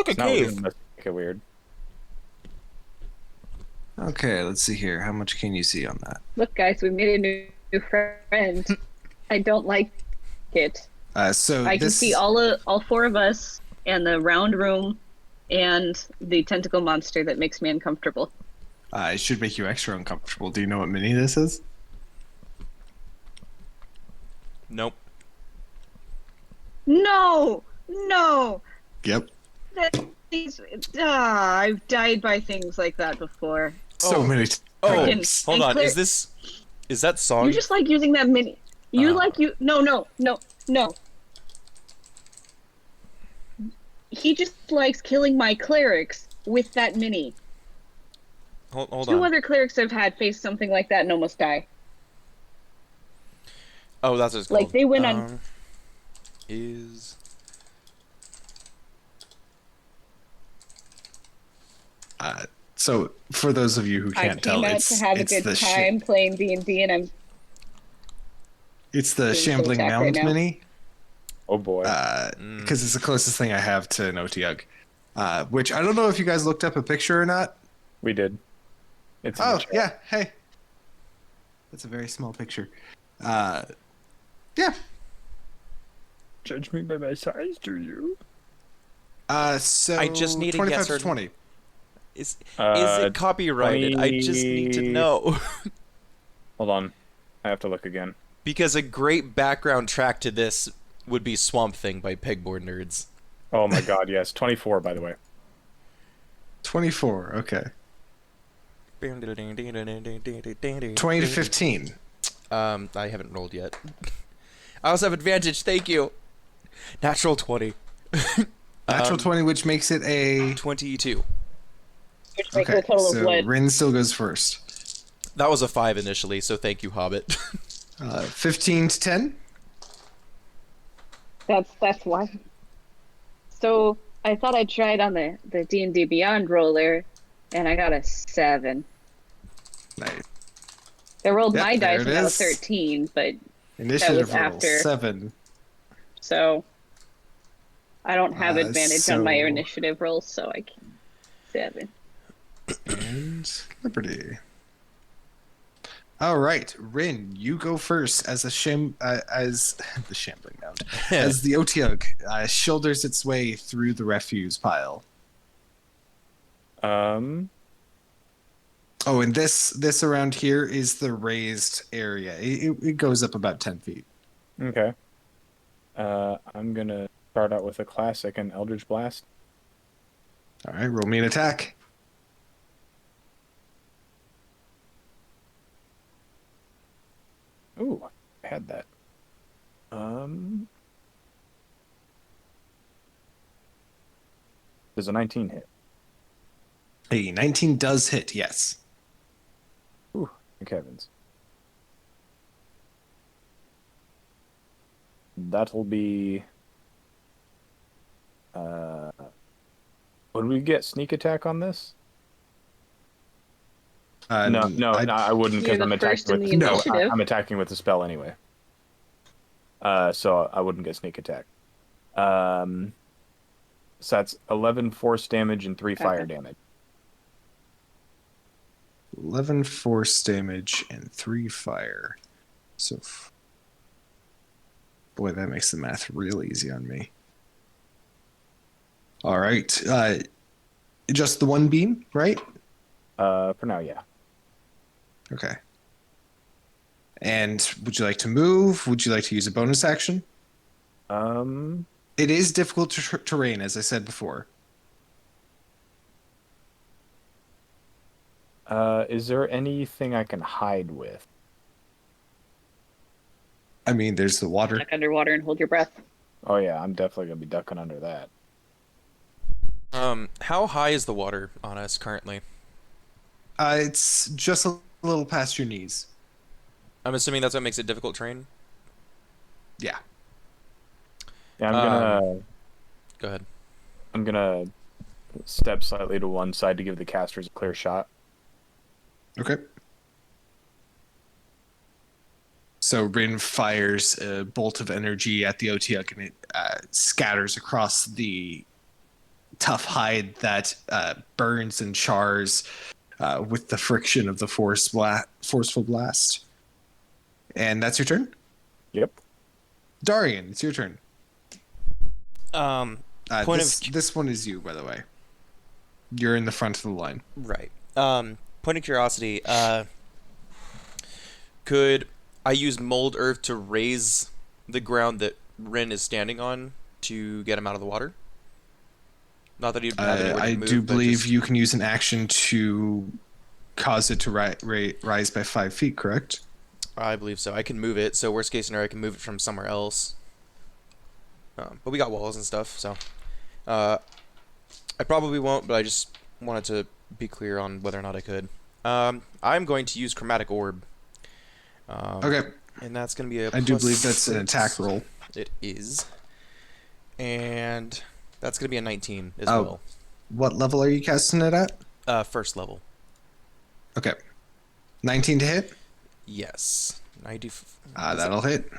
like a It's not weird cave. unless you make it weird. Okay, let's see here. How much can you see on that? Look, guys, we made a new friend. I don't like it. So I can see this all four of us and the round room and the tentacle monster that makes me uncomfortable. it should make you extra uncomfortable. Do you know what mini this is? Nope. No, no, Yep. that these. I've died by things like that before. So Oh. many Oh, times. hold and on. Claire- Is that song? You just like using that mini. You Uh. like you. No, no, no, no. He just likes killing my clerics with that mini. Hold Two on. other clerics I've had face something like that and almost die. Oh, that's what it's Like, called. they went on- Is So for those of you who I can't came tell, out to have a good time playing D&D, and I'm it's the Doing full Shambling attack right Mound now. mini. Oh boy. Because it's the closest thing I have to an Otyugh. Which I don't know if you guys looked up a picture or not. We did. It's in the Oh, chat. yeah. Hey. That's a very small picture. Yeah. Judge me by my size, do you? So I just need a 25 yes to or 20. is Uh, it copyrighted? I just need to 20 know. Hold on. I have to look again. Because a great background track to this would be Swamp Thing by Pegboard Nerds. Oh my god, yes. 24, by the way. 24. Okay. 20 to 15. I haven't rolled yet. I also have advantage, thank you. Natural 20. Natural 20, which makes it a... 22. which makes Okay, a total of so what? Rin still goes first. That was a 5 initially, so thank you, Hobbit. 15 to 10. That's why. So I thought I tried on the D&D Beyond roller, and I got a 7. Nice. I rolled Yep, my there dice it and got a is. 13, but Initiative roll, after. 7. so I don't have advantage on my so- initiative rolls, so I can 7. And Liberty. All right, Rin, you go first as as the Shambling Mound, as the Otyugh shoulders its way through the refuse pile. Um, Oh, and this around here is the raised area. It goes up about 10 feet. okay. I'm gonna start out with a classic, an Eldritch Blast. All right, roll me an attack. Ooh, I had that. Does a 19 hit? A 19 does hit, yes. Ooh, thank heavens. That'll be... Would we get sneak attack on this? No, I wouldn't You're because the I'm first attacking in with the No, initiative. I'm attacking with the spell anyway. So I wouldn't get sneak attack. So that's 11 force damage and 3 fire Okay. damage. 11 force damage and 3 fire. So, boy, that makes the math real easy on me. All right. Just the one beam, right? For now, yeah. Okay. And would you like to move? Would you like to use a bonus action? It is difficult terrain, as I said before. Is there anything I can hide with? I mean, there's the water. Duck underwater and hold your breath. Oh yeah, I'm definitely gonna be ducking under that. How high is the water on us currently? It's just a little past your knees. I'm assuming that's what makes it difficult terrain. Yeah. Yeah, Go ahead. I'm gonna step slightly to one side to give the casters a clear shot. Okay. So Rin fires a bolt of energy at the Otyugh, and it scatters across the tough hide that burns and chars with the friction of the forceful blast. And that's your turn? Yep. Darian, it's your turn. Point of This one is you, by the way. You're in the front of the line. right. Point of curiosity. Could I use mold earth to raise the ground that Rin is standing on to get him out of the water? Not that he. I do believe you can use an action to cause it to rise by 5 feet, correct? I believe so. I can move it. So worst case scenario, I can move it from somewhere else. But we got walls and stuff, so I probably won't. But I just wanted to be clear on whether or not I could. I'm going to use chromatic orb. Okay. And that's going to be a. I do plus believe that's an 6. attack roll. It is. And that's going to be a 19 as Oh. well. What level are you casting it at? First level. Okay. 19 to hit? Yes. I do. That'll hit.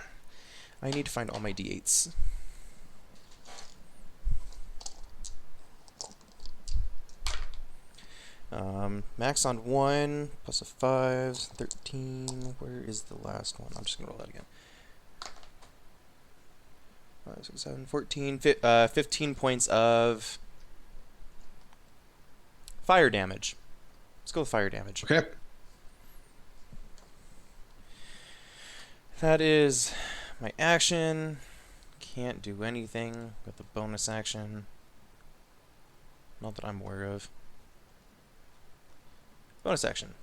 I need to find all my d8s. Max on 1, plus a 5, 13. Where is the last one? I'm just going to roll that again. 5, 6, 7, 14. 15 points of fire damage. Let's go with fire damage. Okay. That is my action. Can't do anything with the bonus action. Not that I'm aware of. Bonus action.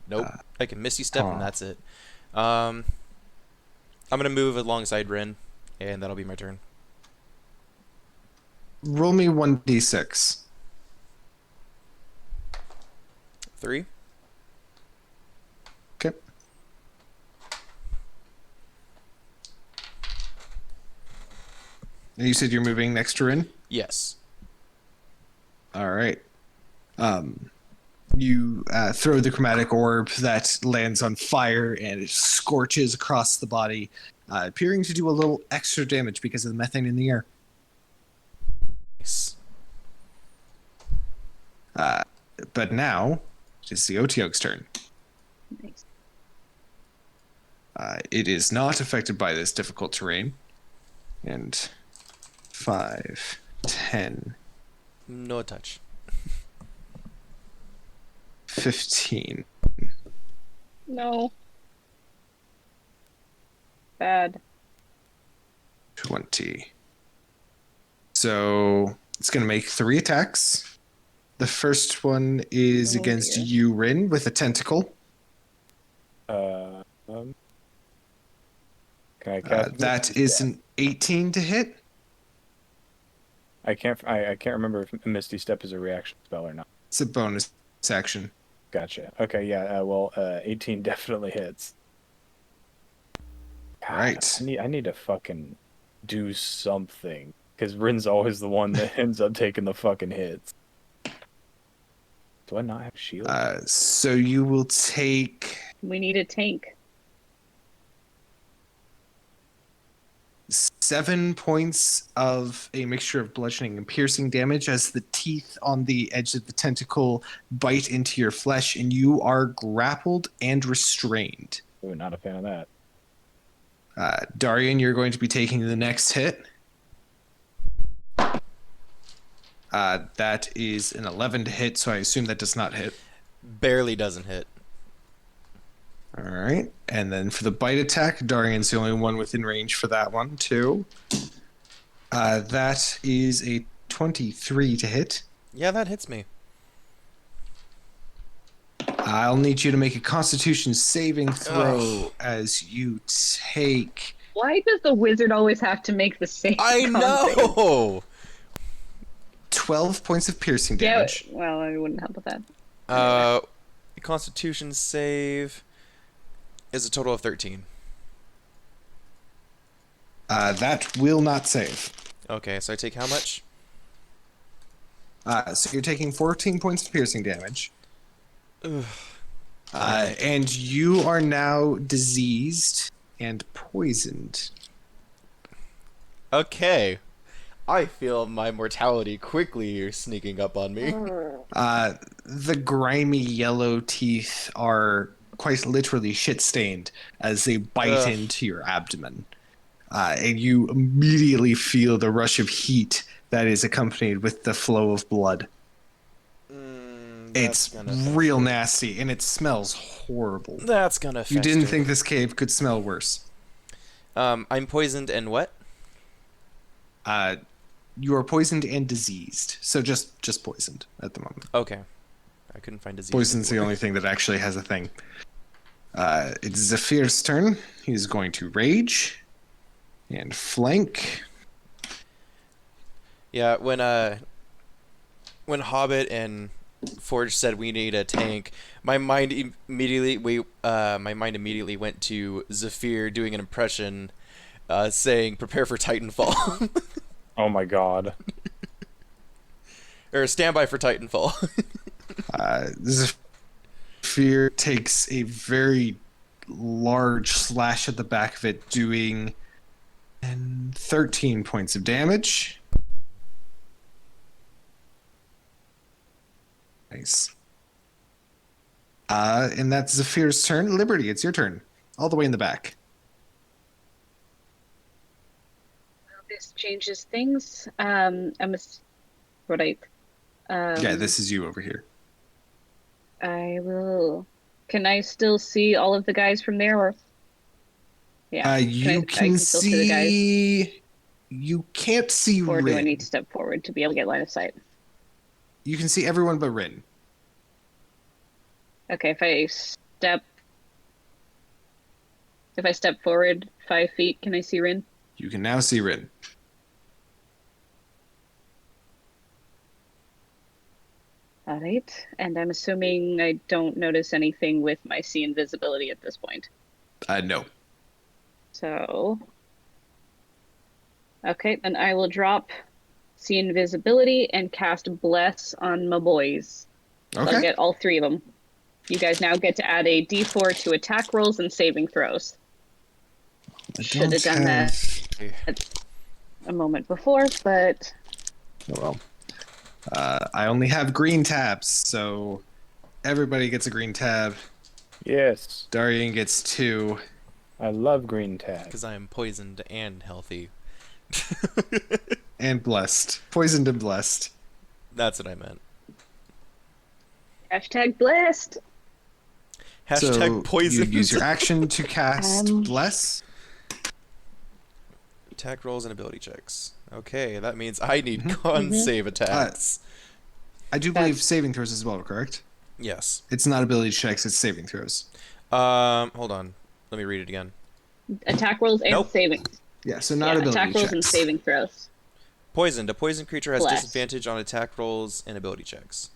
Nope. I can Misty Step and that's it. I'm going to move alongside Rin, and that'll be my turn. Roll me 1d6. 3. Okay. And you said you're moving next to Rin? Yes. All right. You throw the chromatic orb that lands on fire and it scorches across the body, appearing to do a little extra damage because of the methane in the air. Nice. But now it is the Otyug's turn. Nice. It is not affected by this difficult terrain. And 5, 10, No touch. 15. No. Bad. 20. So it's going to make 3 attacks. The first one is Oh, against dear. you, Rin, with a tentacle. Can I cast? That is an 18 to hit. I can't remember if Misty Step is a reaction spell or not. It's a bonus action. Gotcha. Okay, yeah. 18 definitely hits. God, Right. I need to fucking do something because Rin's always the one that ends up taking the fucking hits. Do I not have shield? So you will take We need a tank. 7 points of a mixture of bludgeoning and piercing damage as the teeth on the edge of the tentacle bite into your flesh, and you are grappled and restrained. Ooh, not a fan of that. Darian, you're going to be taking the next hit. That is an 11 to hit, so I assume that does not hit. Barely doesn't hit. All right. And then for the bite attack, Darian's the only one within range for that one, too. That is a 23 to hit. Yeah, that hits me. I'll need you to make a Constitution saving throw as you take. Why does the wizard always have to make the same? I con save? know! 12 points of piercing Yeah, damage. well, I wouldn't help with that. Constitution save is a total of 13. That will not save. Okay, so I take how much? So you're taking 14 points of piercing damage. Ugh. And you are now diseased and poisoned. Okay. I feel my mortality quickly sneaking up on me. The grimy yellow teeth are quite literally shit stained as they bite Ugh. into your abdomen. And you immediately feel the rush of heat that is accompanied with the flow of blood. That's It's gonna real fester. nasty and it smells horrible. That's gonna fester. You didn't think this cave could smell worse. I'm poisoned and what? You are poisoned and diseased. So just poisoned at the moment. Okay. I couldn't find disease. Poison's the anywhere. only thing that actually has a thing. It's Zephyr's turn. He's going to rage and flank. Yeah, when Hobbit and Forge said we need a tank, my mind immediately went to Zephyr doing an impression, saying "Prepare for Titanfall" Oh my god. or "Stand by for Titanfall." Zephyr takes a very large slash at the back of it, doing 13 points of damage. Nice. And that's Zephyr's turn. Liberty, it's your turn. All the way in the back. This changes things. Right. Yeah, this is you over here. I will. Can I still see all of the guys from there, or? Yeah. You I can still see the guys, see. You can't see or do I Rin. need to step forward to be able to get line of sight? You can see everyone but Rin. Okay, if I step forward 5 feet, can I see Rin? You can now see Rin. All right, and I'm assuming I don't notice anything with my see invisibility at this point. No. So, okay, then I will drop see invisibility and cast bless on my boys. So I'll Okay. get all 3 of them. You guys now get to add a d4 to attack rolls and saving throws. I Should have don't done that a moment before, but Oh, well. I only have green tabs, so everybody gets a green tab. Yes. Darian gets 2. I love green tab. Because I am poisoned and healthy. And blessed. Poisoned and blessed. That's what I meant. hashtag blessed. Hashtag So poisoned. you use your action to cast bless. Attack rolls and ability checks. Okay, that means I need con save attacks. I do believe saving throws as well, correct? Yes. It's not ability checks, it's saving throws. Hold on. Let me read it again. Attack rolls and Nope. saving. Yeah, so not ability attack rolls checks. and saving throws. Poisoned. A poisoned creature has Bless. disadvantage on attack rolls and ability checks.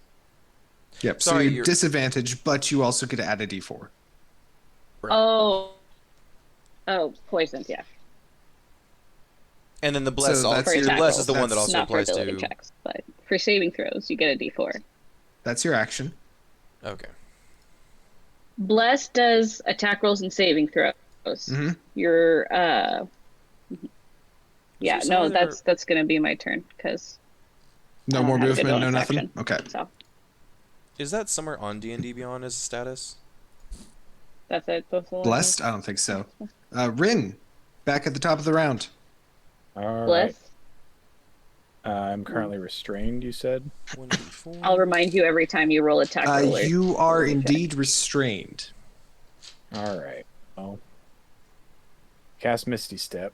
Yep, Sorry, so you're you're- disadvantaged, but you also get to add a d4. Oh, poisoned. Yeah. And then the bless. So that's the your- bless is the one that that's also Not for applies ability to. checks, but for saving throws, you get a d4. That's your action. Okay. Bless does attack rolls and saving throws. Mm-hmm. Your yeah, So no, there- that's gonna be my turn because No I don't more have a good movement, no bonus nothing? action. Okay. so Is that somewhere on D&D Beyond as a status? that's it. Those are the Blessed? I don't think so. Rin, back at the top of the round. All Bless. right. I'm currently restrained, you said? 1d4. I'll remind you every time you roll attack roller. You are Okay. indeed restrained. All right. Well, cast Misty Step.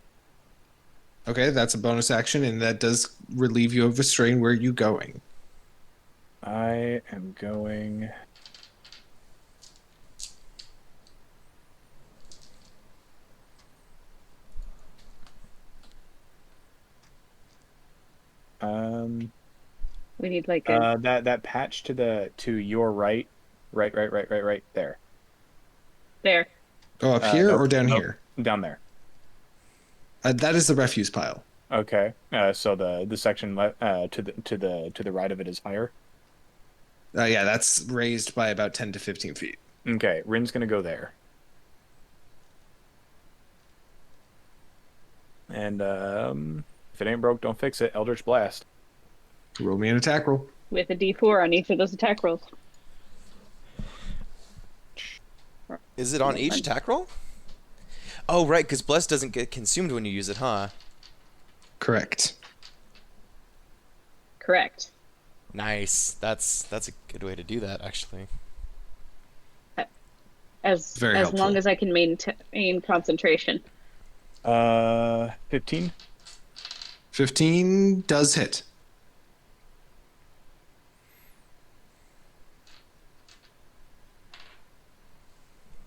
Okay, that's a bonus action, and that does relieve you of restraint. Where are you going? I am going. We need like a That patch to your right there. there. Oh, up here Nope, or down nope. here? Down there. That is the refuse pile. Okay. So the section to the right of it is higher. Yeah, that's raised by about 10 to 15 feet. Okay, Rin's gonna go there. And If it ain't broke, don't fix it. Eldritch Blast. Roll me an attack roll. With a D4 on each of those attack rolls. Is it on each attack roll? Oh, right, because Bless doesn't get consumed when you use it, huh? Correct. Correct. Nice. That's a good way to do that, actually. As Very long helpful. as I can maintain concentration. 15. 15 does hit.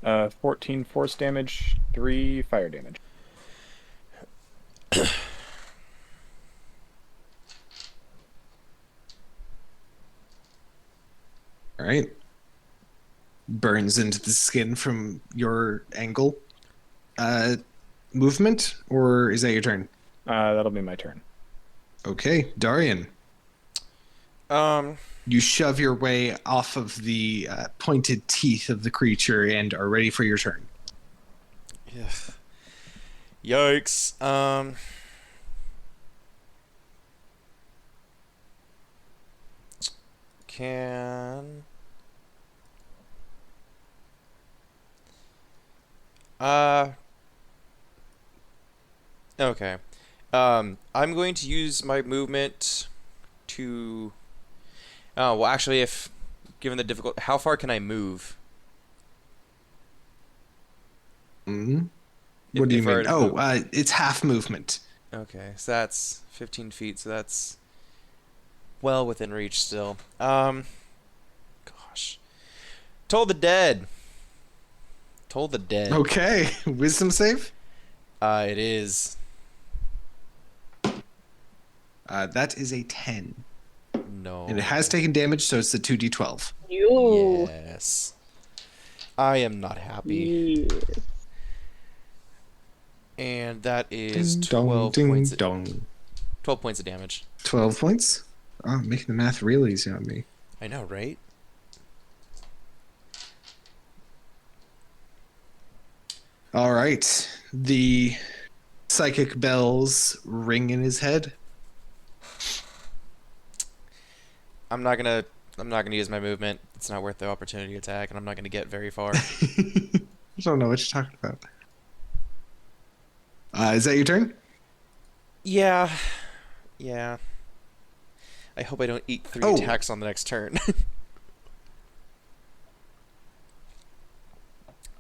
Uh, 14 force damage, 3 fire damage. All right. Burns into the skin from your angle. Movement, or is that your turn? That'll be my turn. Okay, Darian. Um, You shove your way off of the pointed teeth of the creature and are ready for your turn. yeah. Yikes. Can... Okay. I'm going to use my movement to... Oh, well, actually, if... Given the difficult... How far can I move? Mhm. What do you If I were mean? to Oh, move- it's half movement. Okay, so that's 15 feet, so that's... Well within reach still. Gosh. Toll the Dead. Toll the Dead. Okay, wisdom save. It is... That is a 10. No. And it has taken damage, so it's the 2d12. You. Yes. I am not happy. Yes. And that is Ding dong, 12 ding points. dong. 12 points of damage. 12 points? Oh, making the math real easy on me. I know, right? All right. The psychic bells ring in his head. I'm not gonna use my movement. It's not worth the opportunity attack, and I'm not gonna get very far. I don't know what you're talking about. Is that your turn? Yeah. Yeah. I hope I don't eat 3 Oh. attacks on the next turn.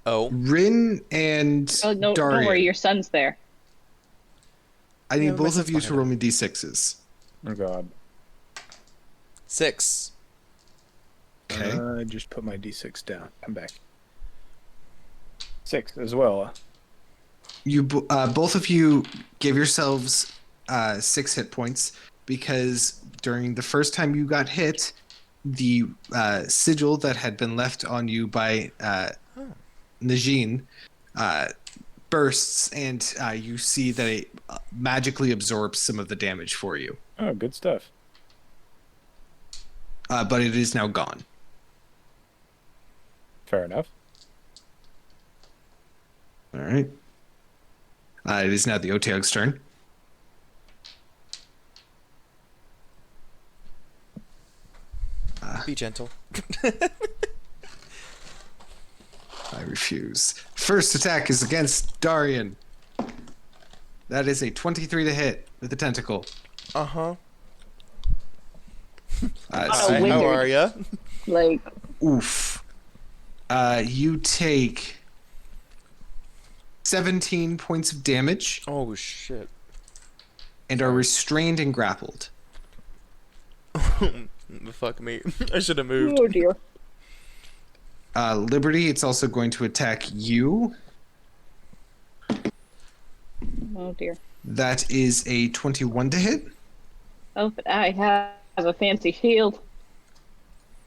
Oh. Rin and Oh, no, Darian. don't worry, your son's there. I need No, my both of son's you to behind roll me d6s. Oh god. 6. Okay. Just put my d6 down. Come back. 6 as well. Both of you give yourselves 6 hit points because during the first time you got hit, the sigil that had been left on you by Najin bursts, and you see that it magically absorbs some of the damage for you. Oh, good stuff. But it is now gone. Fair enough. All right. It is now the Oteog's turn. Be gentle. I refuse. First attack is against Darian. That is a 23 to hit with the tentacle. Uh-huh. a Hi, wizard. how are ya? Like, Oof. You take 17 points of damage Oh, shit. and are restrained and grappled. Fuck me. I should have moved. oh dear. Liberty, it's also going to attack you. Oh dear. That is a 21 to hit. Oh, but I have a fancy shield.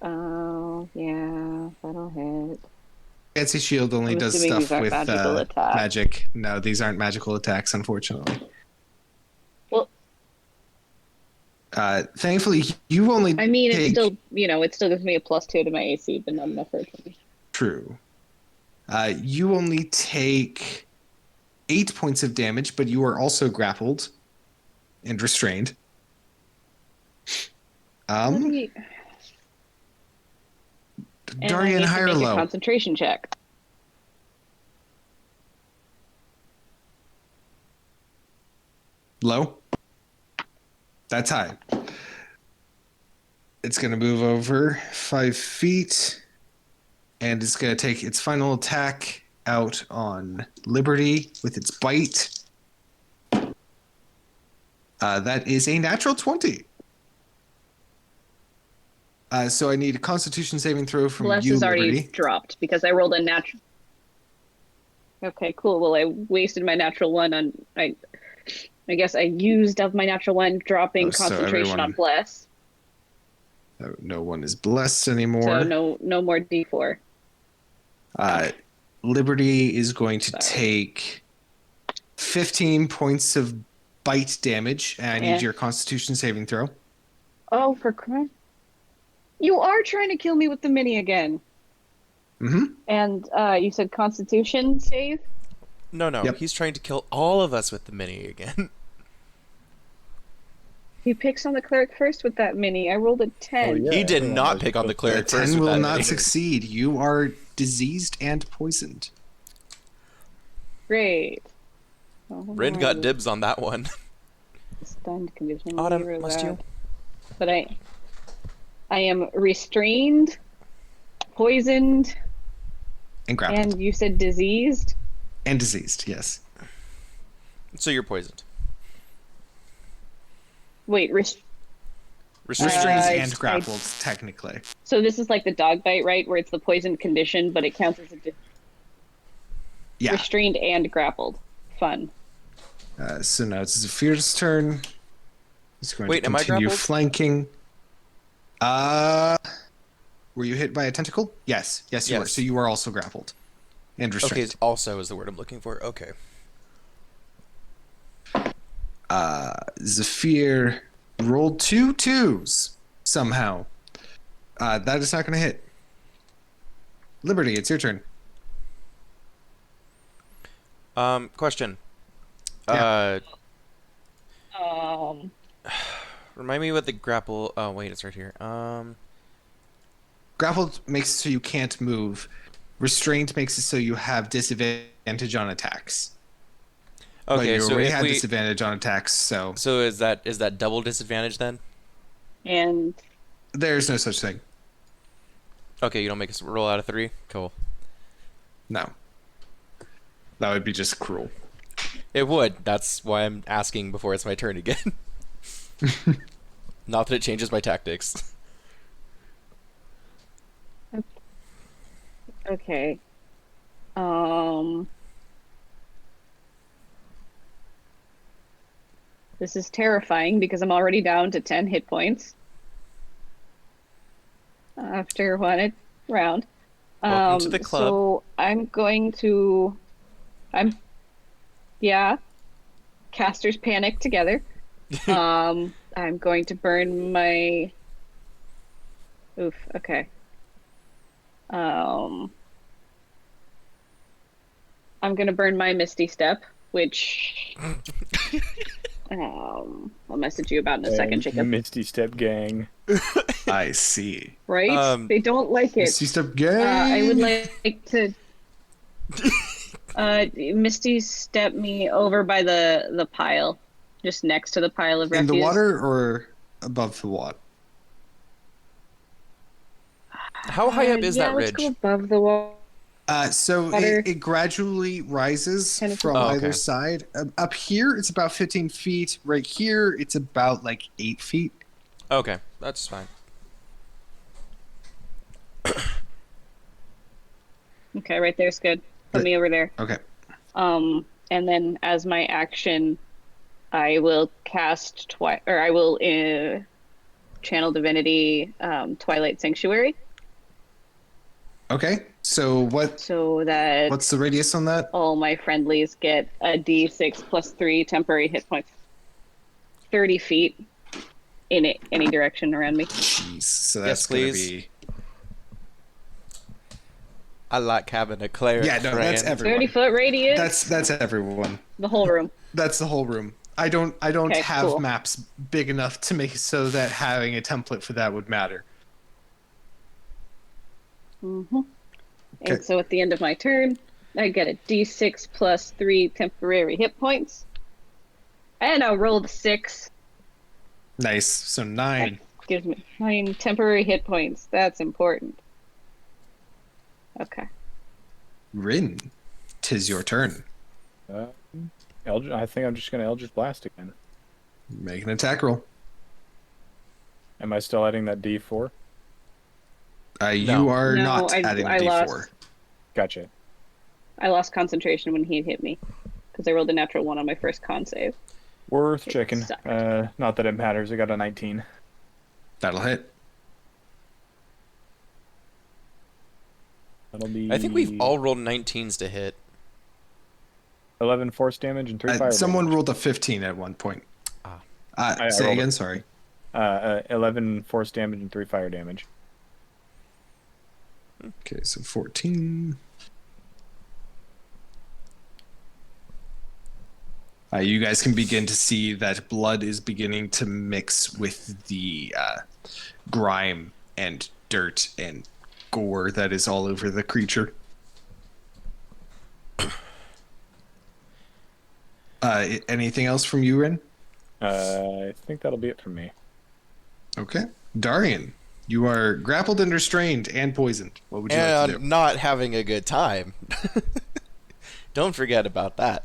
Oh, yeah, that'll hit. Fancy Shield only I'm does assuming stuff these aren't with magical attacks. magic. No, these aren't magical attacks, unfortunately. Well, Thankfully, you only I mean, take... it's still, it still gives me a +2 to my AC, but not enough for it. True. You only take 8 points of damage, but you are also grappled and restrained. Let me- and I Darian, need to high or make a low? concentration check. Low? That's high. It's going to move over 5 feet, and it's going to take its final attack out on Liberty with its bite. That is a natural 20. So I need a Constitution saving throw from Bless you, is already Liberty. dropped because I rolled a natural. Okay, cool. Well, I wasted my natural one on. I guess I used up my natural one, dropping Oh, so concentration everyone- on bless. No one is blessed anymore. So no more D4. Liberty is going to Sorry. take 15 points of bite damage, and I need Yeah. your Constitution saving throw. Oh, for Christ! You are trying to kill me with the mini again. Mm-hmm. And you said Constitution save. No, Yep. he's trying to kill all of us with the mini again. He picks on the cleric first with that mini. I rolled a 10. Oh, yeah. He did everyone not knows pick what on the the cleric first 10 with will that not mini. succeed. You are diseased and poisoned. Great. Rin got dibs on that one. Stunned condition. Autumn, zero must you? that. But I am restrained, poisoned, And grappled. and you said diseased. And diseased, yes. So you're poisoned. Wait, Restrained I- and grappled, technically. so this is like the dog bite, right? Where it's the poisoned condition, but it counts as a Yeah. restrained and grappled. Fun. So now it's Zephyr's turn. He's going Wait, to am I continue grappled? flanking. Were you hit by a tentacle? Yes. Yes, you were. Yes. So you are also grappled. And Okay, restrained. also is the word I'm looking for. Okay. Zephyr rolled 2 2s somehow. That is not going to hit. Liberty, it's your turn. Question. Yeah. Remind me what the grapple. Oh wait, it's right here. Grappled makes it so you can't move. Restrained makes it so you have disadvantage on attacks. But Okay, you so already if had we, disadvantage on attacks, so so is that double disadvantage then? And there's no such thing. Okay, you don't make us roll out of 3. Cool. No. That would be just cruel. It would. That's why I'm asking before it's my turn again. Not that it changes my tactics. okay. This is terrifying because I'm already down to 10 hit points after one round. Welcome to the club. So I'm going to, casters panic together. I'm going to burn my. Oof. Okay. I'm gonna burn my Misty Step, which I'll message you about in a second, And Jacob. Misty Step Gang. I see. Right? They don't like it. Misty Step Gang. I would like to Misty Step me over by the pile, just next to the pile of In refuse. the water or above the water? How high up is that Let's ridge? go above the wall. So Water. it gradually rises 10 to from 15. either Okay. side. Up here, it's about 15 feet. Right here, it's about like 8 feet. Okay, that's fine. Okay, right there's good. Put But- me over there. Okay. And then as my action, I will cast I will channel divinity Twilight Sanctuary, Okay. So so that what's the radius on that? all my friendlies get a d6 plus 3 temporary hit points. 30 feet in any direction around me. Jeez. So Yes, that's going to please. be. I like having a cleric Yeah, no, that's friend. everyone. 30-foot radius. That's everyone. the whole room. That's the whole room. I don't Okay, have cool. maps big enough to make so that having a template for that would matter. Mm-hmm. Okay. And so at the end of my turn, I get a d6 plus 3 temporary hit points. And I'll roll the 6. Nice. So 9. That gives me 9 temporary hit points. That's important. Okay. Rin, 'tis your turn. I think I'm just gonna Eldritch Blast again. Make an attack roll. Am I still adding that D4? No. You are No, not I adding a lost. D4. Gotcha. I lost concentration when he hit me because I rolled a natural 1 on my first con save. Worth It checking. sucked. Not that it matters. I got a 19. That'll hit. That'll be. I think we've all rolled 19s to hit. 11 force damage and 3 fire Someone damage. rolled a 15 at one point. Ah. I Say rolled again, it. sorry. 11 force damage and 3 fire damage. Okay, so 14. You guys can begin to see that blood is beginning to mix with the grime and dirt and gore that is all over the creature. Anything else from you, Ren? I think that'll be it from me. Okay. Darian, you are grappled and restrained and poisoned. What would you like to do? And not having a good time. Don't forget about that.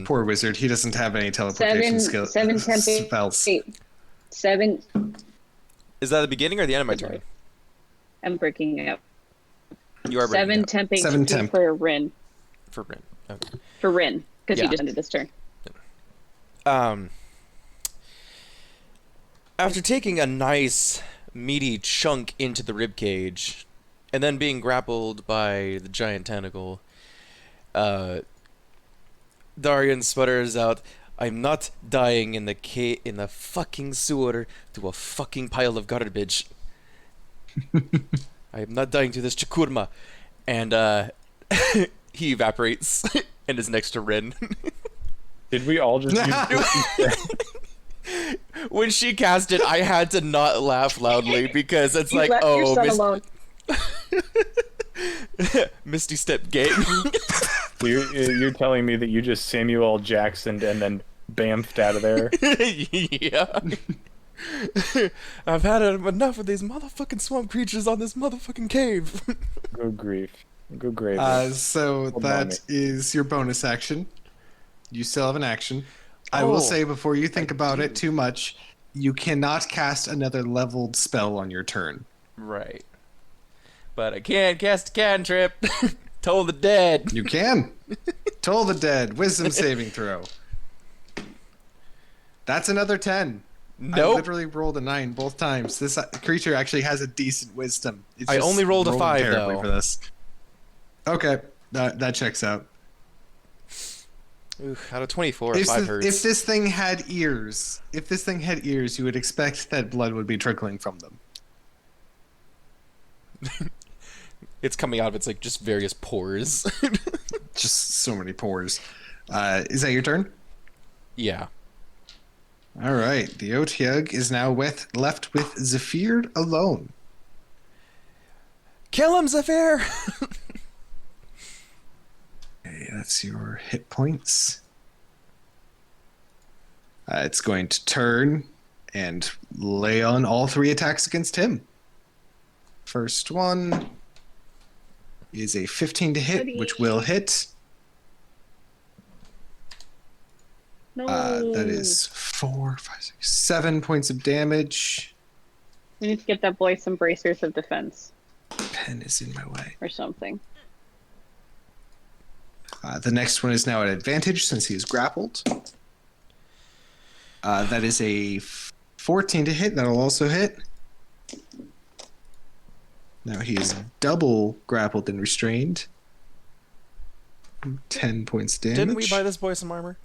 Poor wizard. He doesn't have any teleportation Seven spells. 7. Is that the beginning or the end of my turn? I'm breaking up. You are breaking 7 up. temping 7 temp. for Rin. For Rin. Okay. For Rin, because Yeah. he just ended this turn. After taking a nice meaty chunk into the ribcage, and then being grappled by the giant tentacle, Darian sputters out, "I'm not dying in the fucking sewer to a fucking pile of garbage. I am not dying to this chakurma." And he evaporates and is next to Rin. Did we all just use When she cast it, I had to not laugh loudly because it's You like, left your oh, son alone. Misty Step game. You're telling me that you just Samuel Jacksoned and then bamfed out of there? Yeah. I've had enough of these motherfucking swamp creatures on this motherfucking cave. Good grief. Good grave. So Hold that on. is your bonus action. You still have an action. I will Oh, say before you think about it too much, you cannot cast another leveled spell on your turn. Right. But I can't cast a cantrip. Toll the dead. You can. Toll the dead. Wisdom saving throw. That's another 10. I Nope. literally rolled a 9 both times. This creature actually has a decent wisdom. It's I just only rolled a rolling 5 terribly though. for this. Okay, that checks out. Ooh, out of 24, 5 hurts. If this thing had ears, you would expect that blood would be trickling from them. It's coming out of its like just various pores. Just so many pores. Is that your turn? Yeah. All right. The Otyugh is now left with Zephyr alone. Kill him, Zephyr! Okay, that's your hit points. It's going to turn and lay on all 3 attacks against him. First one is a 15 to hit, which will hit. No. That is 4, 5, 6, 7 points of damage. We need to get that boy some bracers of defense Pen is in my way. or something. The next one is now at advantage since he is grappled. That is a 14 to hit. That'll also hit. Now he is double grappled and restrained. 10 points damage. Didn't we buy this boy some armor?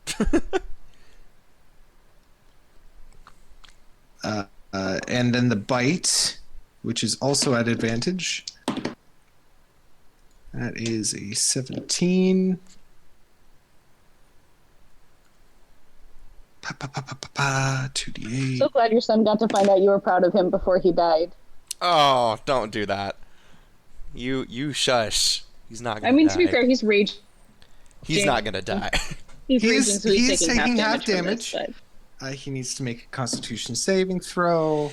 And then the bite, which is also at advantage. That is a 17. 2d8. So glad your son got to find out you were proud of him before he died. Oh, don't do that. You shush. He's not gonna I mean, die. to be fair, he's raging. He's not gonna die. He's raging, so He he's is taking half half damage. From damage. this, He needs to make a Constitution saving throw.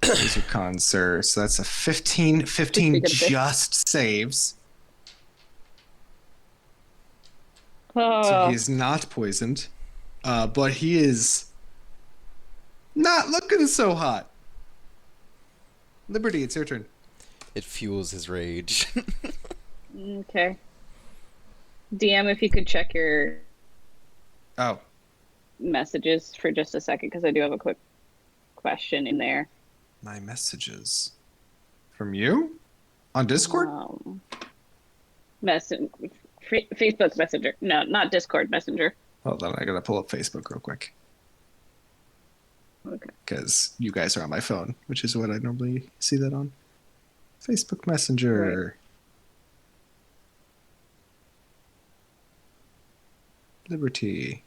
Where's your con, sir? So that's a 15. 15 Pretty good at this. just saves. but... So Oh, he is not poisoned. But he is not looking so hot. Liberty, it's your turn. It fuels his rage. okay. DM, if you could check your Oh, messages for just a second, because I do have a quick question in there. my messages. From you? On Discord? Facebook Messenger. No, not Discord Messenger. Hold on, I gotta pull up Facebook real quick. Okay. Because you guys are on my phone, which is what I normally see that on. Facebook Messenger. Liberty.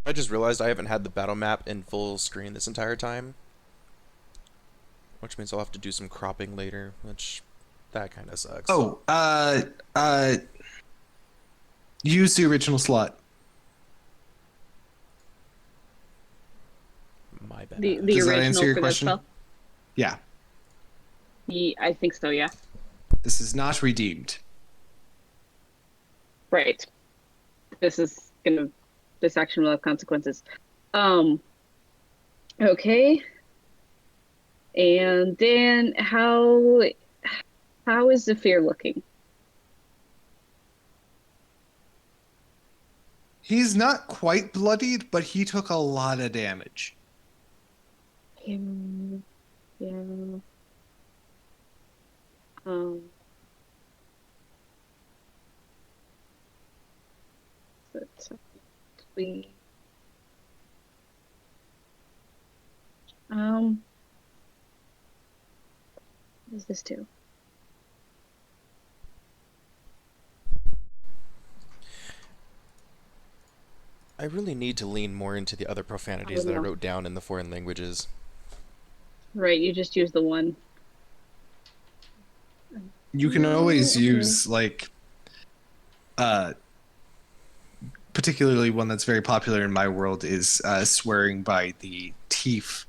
I just realized I haven't had the battle map in full screen this entire time. Which means I'll have to do some cropping later, which that kind of sucks. Oh, use the original slot. My bad. The Does that original answer your for that question? spell? Yeah, I think so, yeah. this is not redeemed. Right. This action will have consequences. Okay. And then how is Zephyr looking? He's not quite bloodied, but he took a lot of damage. Yeah. Let's we what does this do? I really need to lean more into the other profanities that I no. wrote down in the foreign languages. Right, you just use the one. You can always Okay. use particularly one that's very popular in my world is swearing by the teeth,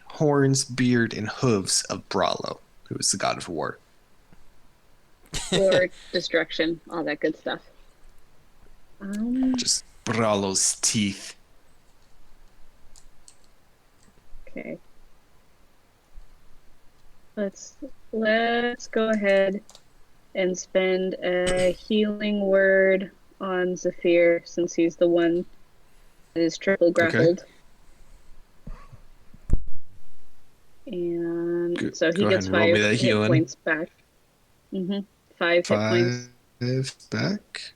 horns, beard, and hooves of Bralo, who is the god of war. Or destruction, all that good stuff. Just Bralo's teeth. Okay. Let's go ahead and spend a healing word on Zephyr, since he's the one that is triple grappled. And Go- so he go gets ahead and roll me 5 that hit healing. points back. 5 hit points. 5 back.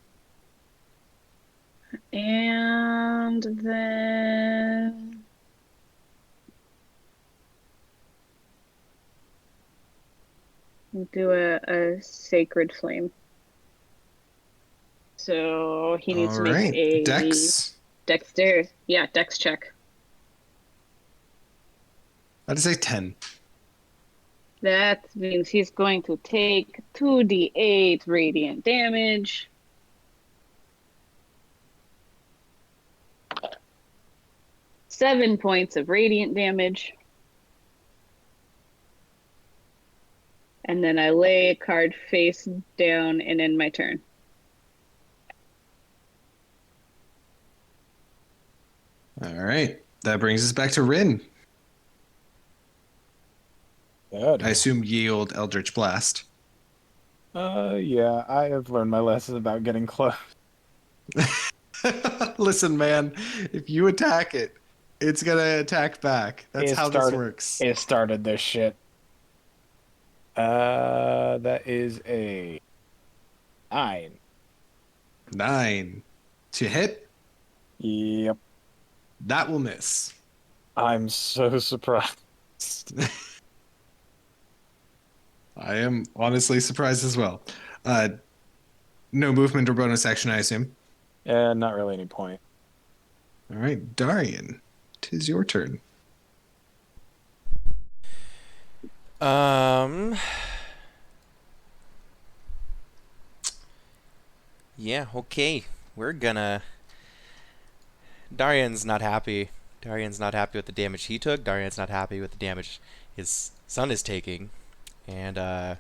And then do a sacred flame. So he needs All to right. make a Dex. dex check. I'd say 10. That means he's going to take 2d8 radiant damage. Seven points of radiant damage. And then I lay a card face down and end my turn. All right. That brings us back to Rin. Good. I assume yield Eldritch Blast. Yeah, I have learned my lesson about getting close. Listen, man, if you attack it, it's gonna attack back. That's It how this started- works. It started this shit. That is a 9. 9 to hit. Yep. That will miss. I'm so surprised. I am honestly surprised as well. No movement or bonus action, I assume. Not really any point. All right, Darian, 'tis your turn. Yeah, okay. We're gonna. Darian's not happy. Darian's not happy with the damage he took. Darian's not happy with the damage his son is taking. And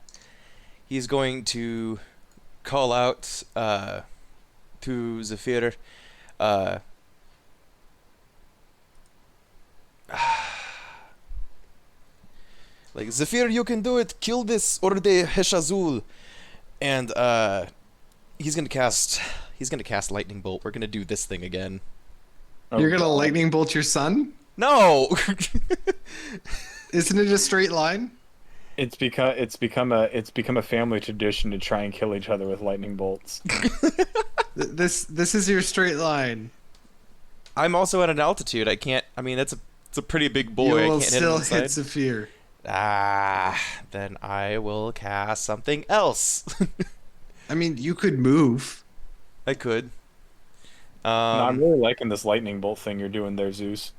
he's going to call out to Zephyr. Uh, like, Zephyr, you can do it. Kill this Orde Heshazul. And he's gonna cast lightning bolt. We're gonna do this thing again. Oh, You're gonna God. lightning bolt your son? No. Isn't it a straight line? It's become a family tradition to try and kill each other with lightning bolts. This is your straight line. I'm also at an altitude. I can't. I mean, it's a pretty big boy. You I will can't hit him still inside. hit Zephyr. Then I will cast something else. I mean, you could move. I could. No, I'm really liking this lightning bolt thing you're doing there, Zeus.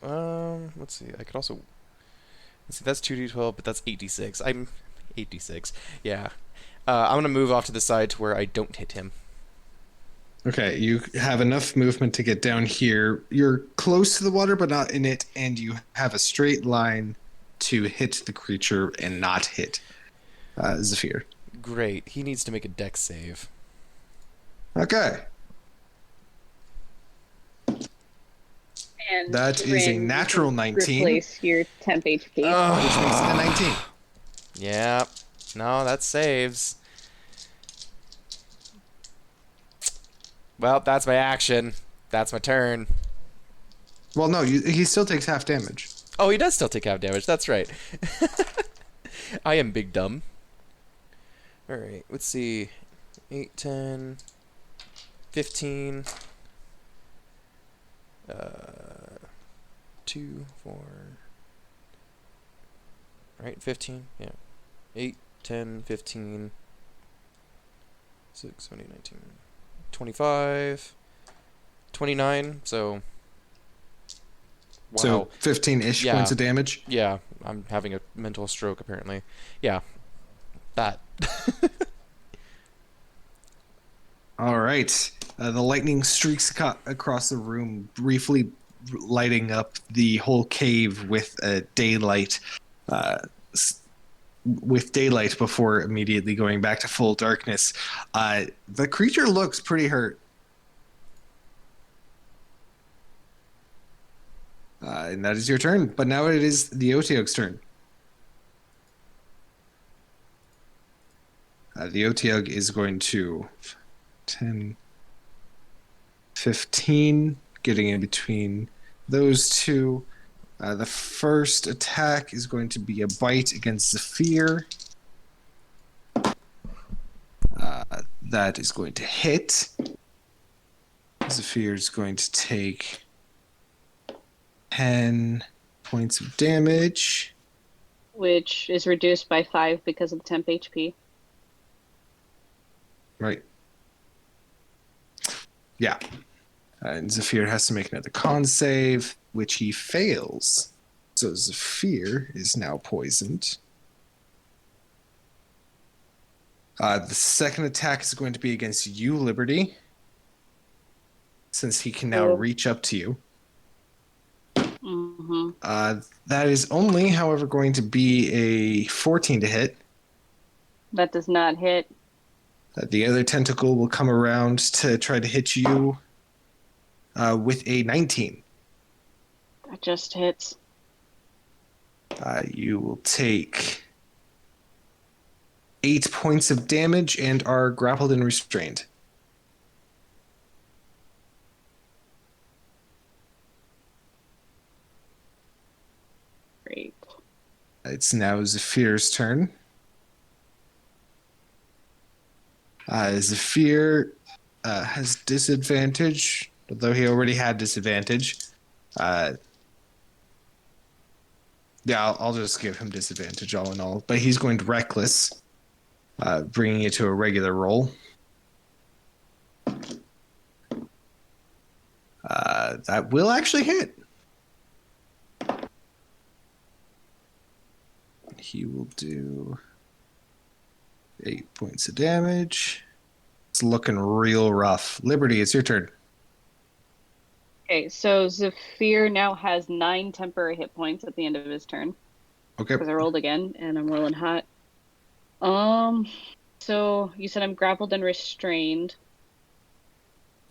Let's see. I could also. Let's see. That's 2d12, but that's 8d6. I'm 8d6. Yeah. I'm gonna move off to the side to where I don't hit him. Okay, you have enough movement to get down here. You're close to the water, but not in it, and you have a straight line to hit the creature and not hit Zephyr. Great. He needs to make a dex save. Okay, And that is a Rin, you natural can 19, Replace your temp HP. which makes it a 19. Yeah. No, that saves. Well, that's my action. That's my turn. Well, no, he still takes half damage. Oh, he does still take half damage. That's right. I am big dumb. Alright, let's see. 8, 10, 15. 2, 4. Right, 15? Yeah. 8, 10, 15. 6, 17, 19. 25. 29, so. Wow. So 15-ish Yeah. points of damage. Yeah, I'm having a mental stroke apparently. Yeah. That. All right. The lightning streaks across the room, briefly lighting up the whole cave with daylight. With daylight before immediately going back to full darkness. The creature looks pretty hurt. And that is your turn. But now it is the Oteog's turn. The Oteog is going to 10, 15, getting in between those two. The first attack is going to be a bite against Zephyr. That is going to hit. Zephyr is going to take 10 points of damage. Which is reduced by 5 because of the temp HP. Right. Yeah. And Zephyr has to make another con save, which he fails. So Zephyr is now poisoned. The second attack is going to be against you, Liberty, since he can now Oh. reach up to you. Mm-hmm. That is only, however, going to be a 14 to hit. That does not hit. The other tentacle will come around to try to hit you with a 19. That just hits. You will take 8 points of damage and are grappled and restrained. Great. It's now Zephyr's turn. Zephyr has disadvantage, although he already had disadvantage. Yeah, I'll just give him disadvantage all in all. But he's going to reckless, bringing it to a regular roll. That will actually hit. He will do 8 points of damage. It's looking real rough. Liberty, it's your turn. Okay, so Zephyr now has 9 temporary hit points at the end of his turn Okay. because I rolled again and I'm rolling hot. So you said I'm grappled and restrained.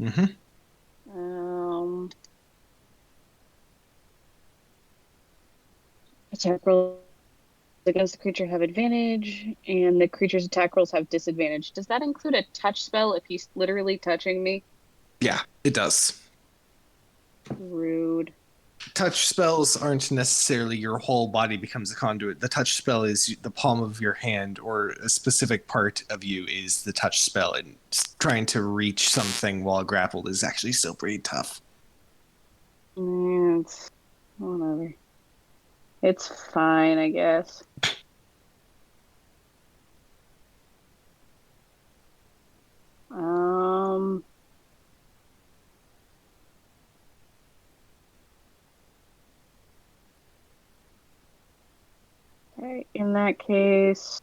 Mm-hmm. Attack rolls against the creature have advantage, and the creature's attack rolls have disadvantage. Does that include a touch spell if he's literally touching me? Yeah, it does. Rude. Touch spells aren't necessarily your whole body becomes a conduit. The touch spell is the palm of your hand, or a specific part of you is the touch spell, and trying to reach something while grappled is actually still pretty tough. It's whatever. It's fine, I guess. Um, okay, in that case,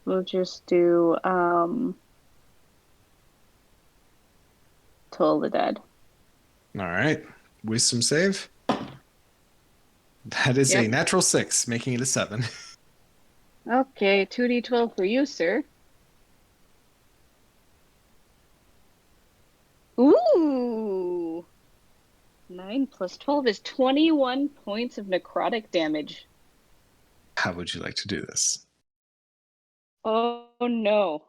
we'll just do Toll the Dead. All right. Wisdom save. That is a Yep. natural 6, making it a 7. Okay, 2d12 for you, sir. Ooh! 9 plus 12 is 21 points of necrotic damage. How would you like to do this? Oh no.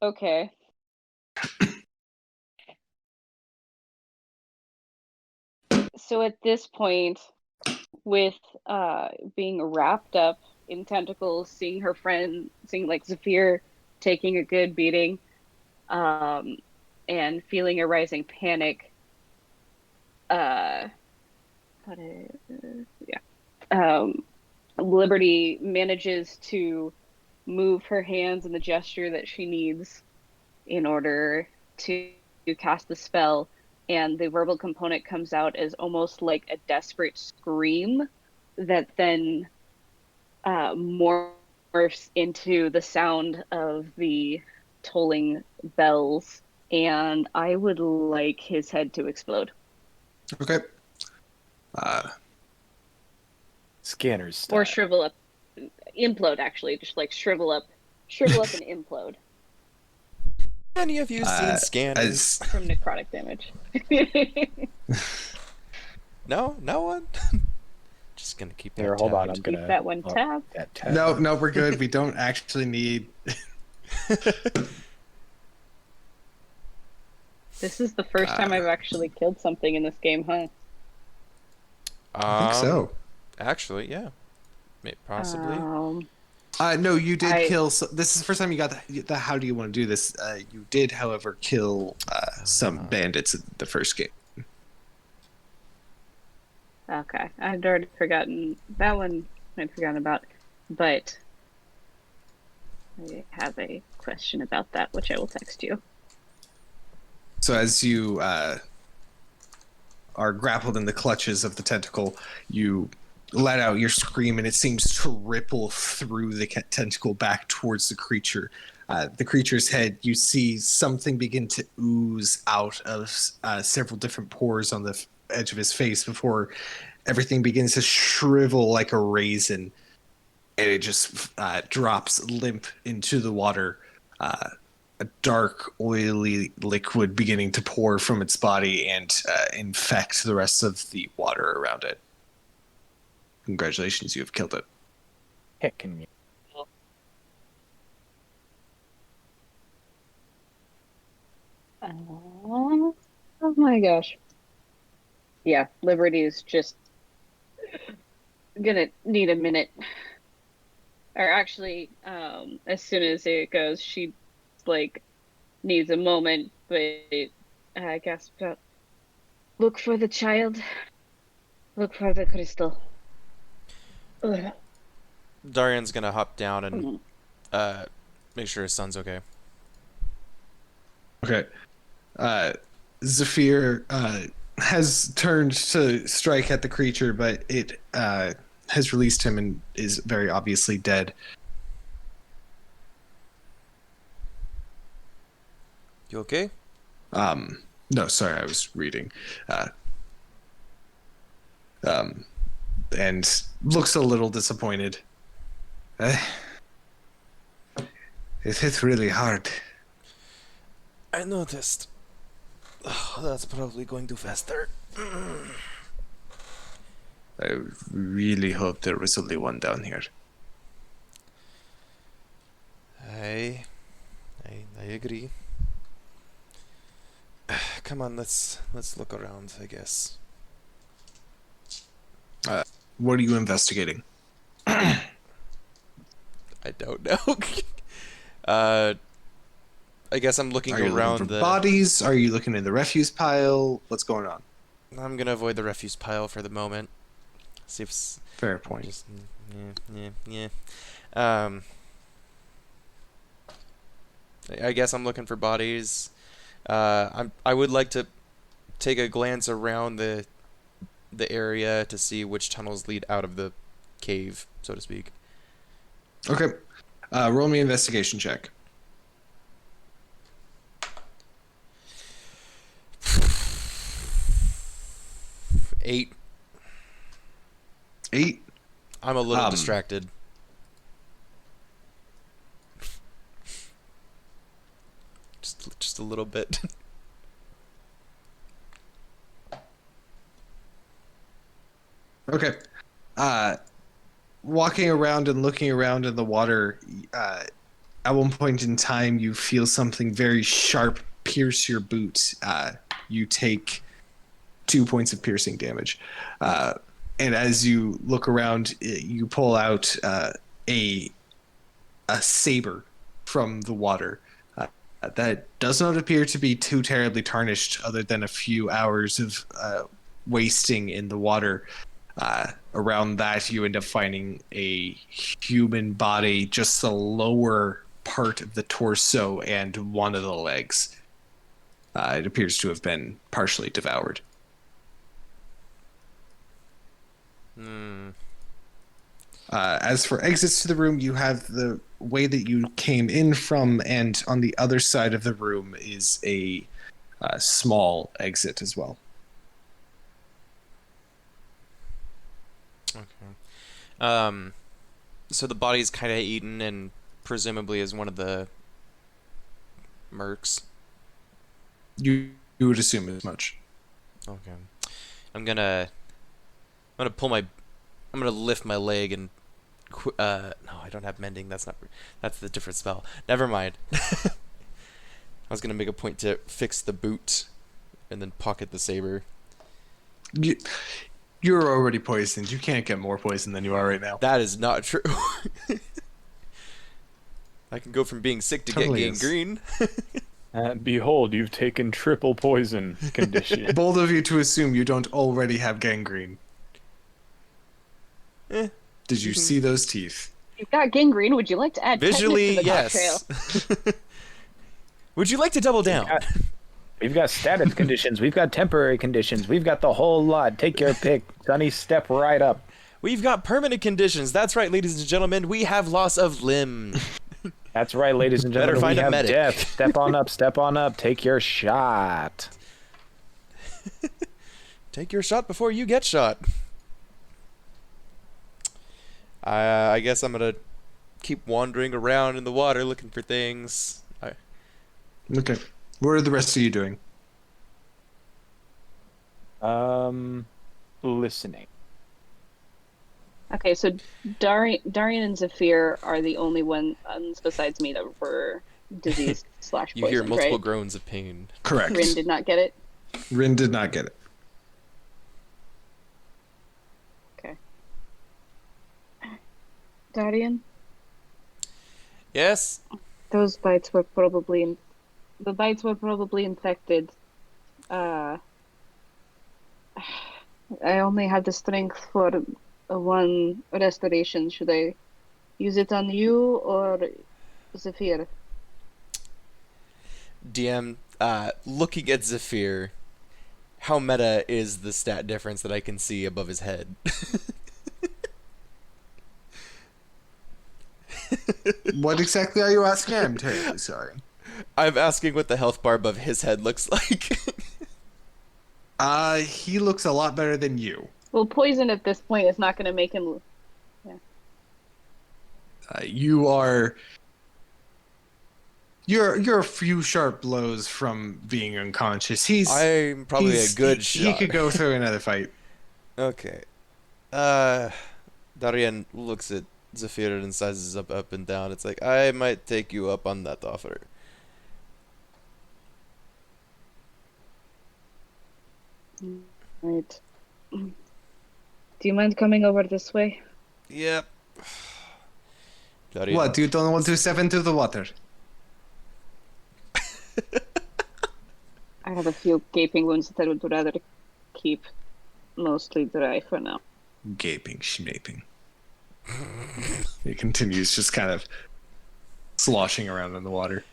Okay. So at this point, with being wrapped up in tentacles, seeing her friend, seeing like Zephyr taking a good beating, and feeling a rising panic, Liberty manages to move her hands in the gesture that she needs in order to cast the spell, and the verbal component comes out as almost like a desperate scream that then morphs into the sound of the tolling bells, and I would like his head to explode. Okay. Scanners style. Or shrivel up. Implode, actually. Just like shrivel up and implode. Any of you seen Scanners? From necrotic damage. No one. Just gonna keep that. Here, hold on. tabbed. I'm gonna Keep that one tab. that tab. No, we're good. We don't actually need. This is the first time I've actually killed something in this game, huh? I think so. Actually, yeah, possibly. No, you did kill. This is the first time you got the how do you want to do this? You did, however, kill some bandits in the first game. Okay, I'd already forgotten that one. I'd forgotten about, but I have a question about that, which I will text you. So as you are grappled in the clutches of the tentacle, you let out your scream, and it seems to ripple through the tentacle back towards the creature. The creature's head, you see something begin to ooze out of several different pores on the edge of his face before everything begins to shrivel like a raisin, and it just drops limp into the water. A dark, oily liquid beginning to pour from its body and infect the rest of the water around it. Congratulations, you have killed it. Heckin' me. Oh my gosh. Yeah, Liberty is just gonna need a minute. Or actually, as soon as it goes, she like needs a moment, but gasped out, "Look for the child. Look for the crystal." Ugh. Darian's gonna hop down and make sure his son's okay. Okay. Zephyr has turned to strike at the creature, but it has released him and is very obviously dead. You okay? No, sorry, I was reading. And looks a little disappointed. It hit really hard. I noticed. Oh, that's probably going too fast there. I really hope there was only one down here. I agree. Come on, let's look around, I guess. What are you investigating? I don't know. I guess I'm looking Are you around looking for the bodies? Are you looking in the refuse pile? What's going on? I'm gonna avoid the refuse pile for the moment. See if Fair point. just yeah. I guess I'm looking for bodies. I would like to take a glance around the area to see which tunnels lead out of the cave, so to speak. Okay. Roll me an investigation check. 8. 8. I'm a little distracted. Just a little bit. Okay. Walking around and looking around in the water, at one point in time, you feel something very sharp pierce your boot. You take 2 points of piercing damage. And as you look around, you pull out a saber from the water. That does not appear to be too terribly tarnished, other than a few hours of wasting in the water. Around that, you end up finding a human body, just the lower part of the torso and one of the legs. It appears to have been partially devoured. As for exits to the room, you have the way that you came in from, and on the other side of the room is a small exit as well. Okay. So the body's kind of eaten and presumably is one of the mercs. You would assume as much. Okay. I'm gonna lift my leg and no, I don't have mending. That's the different spell. Never mind. I was gonna make a point to fix the boot and then pocket the saber. You're already poisoned. You can't get more poison than you are right now. That is not true. I can go from being sick to Totally get is. gangrene. And behold, you've taken triple poison condition. Bold of you to assume you don't already have gangrene. Eh, Did you see those teeth? You've got gangrene. Would you like to add visually, tetanus to the cocktail? yes. Would you like to double down? We've got status conditions. We've got temporary conditions. We've got the whole lot. Take your pick. Sonny, step right up. We've got permanent conditions. That's right, ladies and gentlemen. We have loss of limb. That's right, ladies and Better gentlemen. find We a have medic. death. Step on up. Step on up. Take your shot. Take your shot before you get shot. I guess I'm gonna keep wandering around in the water looking for things. Okay. What are the rest of you doing? Listening. Okay, so Darian and Zephyr are the only ones besides me that were diseased / You poisoned, hear multiple right? groans of pain. Correct. Rin did not get it. Rin did not get it. Okay. Darian, Yes. those bites were probably infected Uh, I only have the strength for one restoration. Should I use it on you or Zephyr? DM, looking at Zephyr, how meta is the stat difference that I can see above his head? What exactly are you asking? I'm terribly sorry. I'm asking what the health bar above his head looks like. He looks a lot better than you. Well, poison at this point is not going to make him. You are. You're a few sharp blows from being unconscious. I'm probably a good shot. He could go through another fight. Okay. Darian looks at Zephyr and sizes up and down. It's like, I might take you up on that offer. Right. Do you mind coming over this way? Yep. Darian, What? You don't want to step into the water? I have a few gaping wounds that I would rather keep mostly dry for now. Gaping, schnaping. He continues just kind of sloshing around in the water.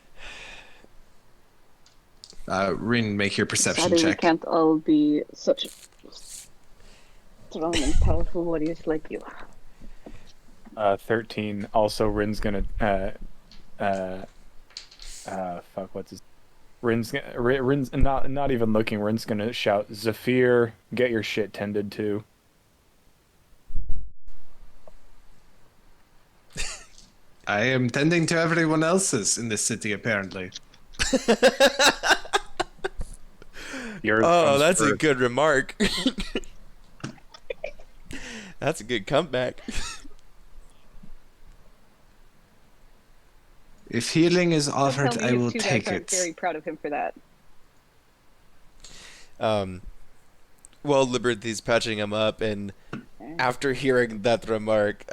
Rin, make your perception Sadly, we check. can't all be such strong and powerful warriors like you. 13. Also, Rin's gonna fuck. What's his? Rin's not even looking. Rin's gonna shout, "Zephyr, get your shit tended to." I am tending to everyone else's in this city, apparently. Yours oh, comes that's a first. good remark. That's a good comeback. If healing is offered, Tell me I his will two take guys aren't it. very proud of him for that. Well, Liberty's patching him up, and after hearing that remark,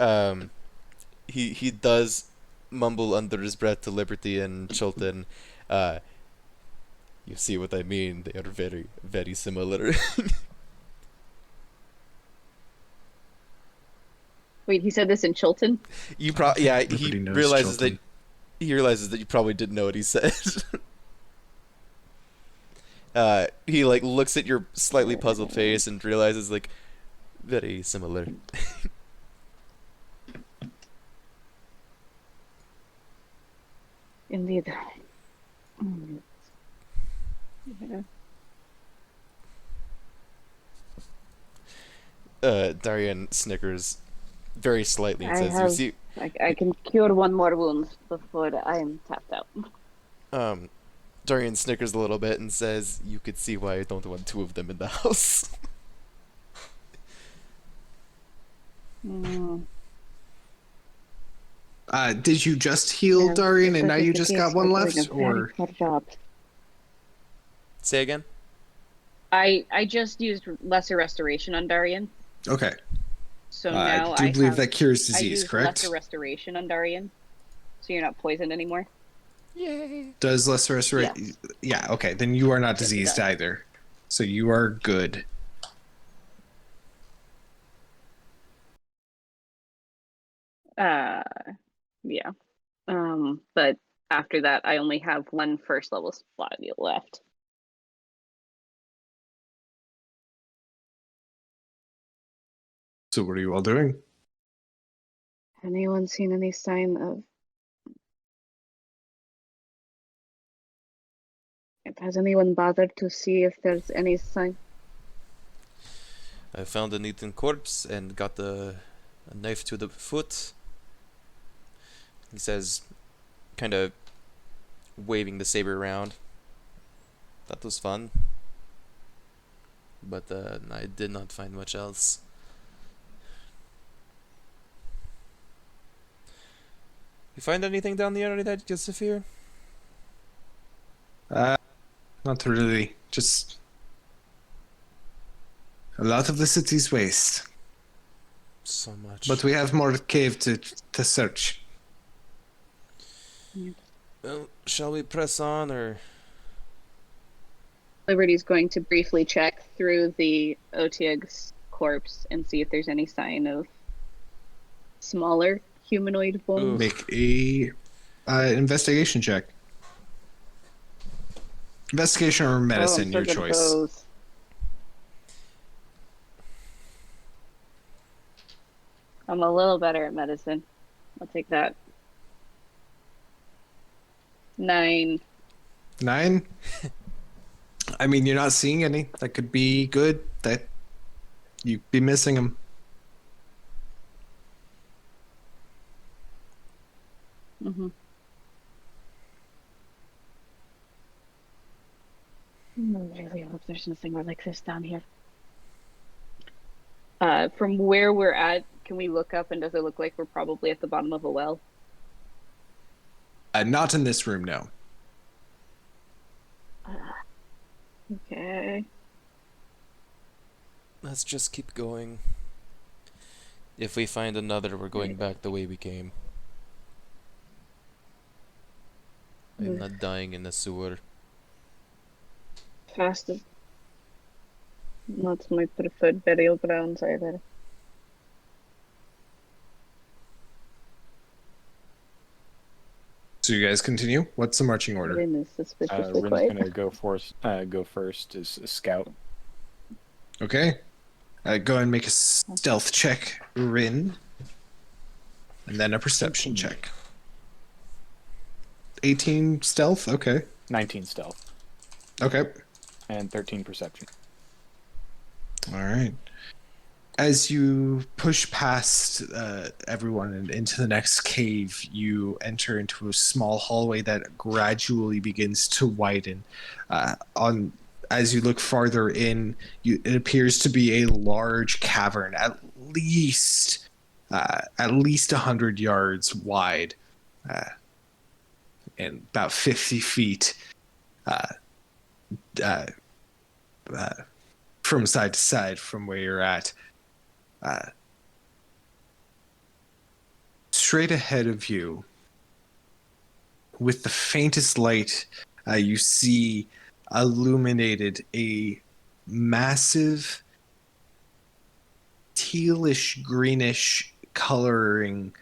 he does mumble under his breath to Liberty and Chilton, you see what I mean? They are very, very similar. Wait, he said this in Chilton? Yeah, Liberty he knows realizes Chilton. that you probably didn't know what he said. He like looks at your slightly puzzled face and realizes like very similar. Indeed. Yeah. Darian snickers very slightly and I says, "You have- see, I can cure one more wound before I am tapped out. Darian snickers a little bit and says, "You could see why I don't want two of them in the house." Mm. Did you just heal Yeah, Darian and if now that is you the just case, got one we're left? doing a very Or poor job. Say again. I just used lesser restoration on Darian, okay. so now Do you I believe have, that cures I disease, used correct? lesser restoration on Darian, so you're not poisoned anymore. Yay! Does lesser restoration? Yes. Yeah, okay. Then you are not Yes, it diseased does. either. So you are good. Yeah. But after that, I only have one first level spot left. So what are you all doing? Anyone seen any sign of? Has anyone bothered to see if there's any sign? I found an eaten corpse and got a knife to the foot. He says, kind of waving the saber around. That was fun. But I did not find much else. You find anything down the area that you Zephyr? Not really. Just a lot of the city's waste. So much. But we have more cave to search. Well, shall we press on or? Liberty's going to briefly check through the Otiug's corpse and see if there's any sign of smaller humanoid bones. Make a investigation check. Investigation or medicine, your choice. Both. I'm a little better at medicine. I'll take that. 9. 9? I mean, you're not seeing any. That could be good. That you'd be missing them. Mm-hmm. I really hope there's nothing more like this down here. From where we're at, can we look up and does it look like we're probably at the bottom of a well? Not in this room, no. Okay. Let's just keep going. If we find another, we're going back the way we came. I'm not dying in the sewer. Faster. Not my preferred burial grounds either. So you guys continue. What's the marching order? Rin is suspiciously Rin's quiet. gonna go first as a scout. Okay. Go and make a stealth check, Rin. And then a perception check. 18 stealth? Okay. 19 stealth Okay. and 13 perception. All right. As you push past everyone and into the next cave, you enter into a small hallway that gradually begins to widen. As you look farther in, it appears to be a large cavern, at least 100 yards wide, and about 50 feet from side to side from where you're at. Straight ahead of you, with the faintest light, you see illuminated a massive tealish greenish coloring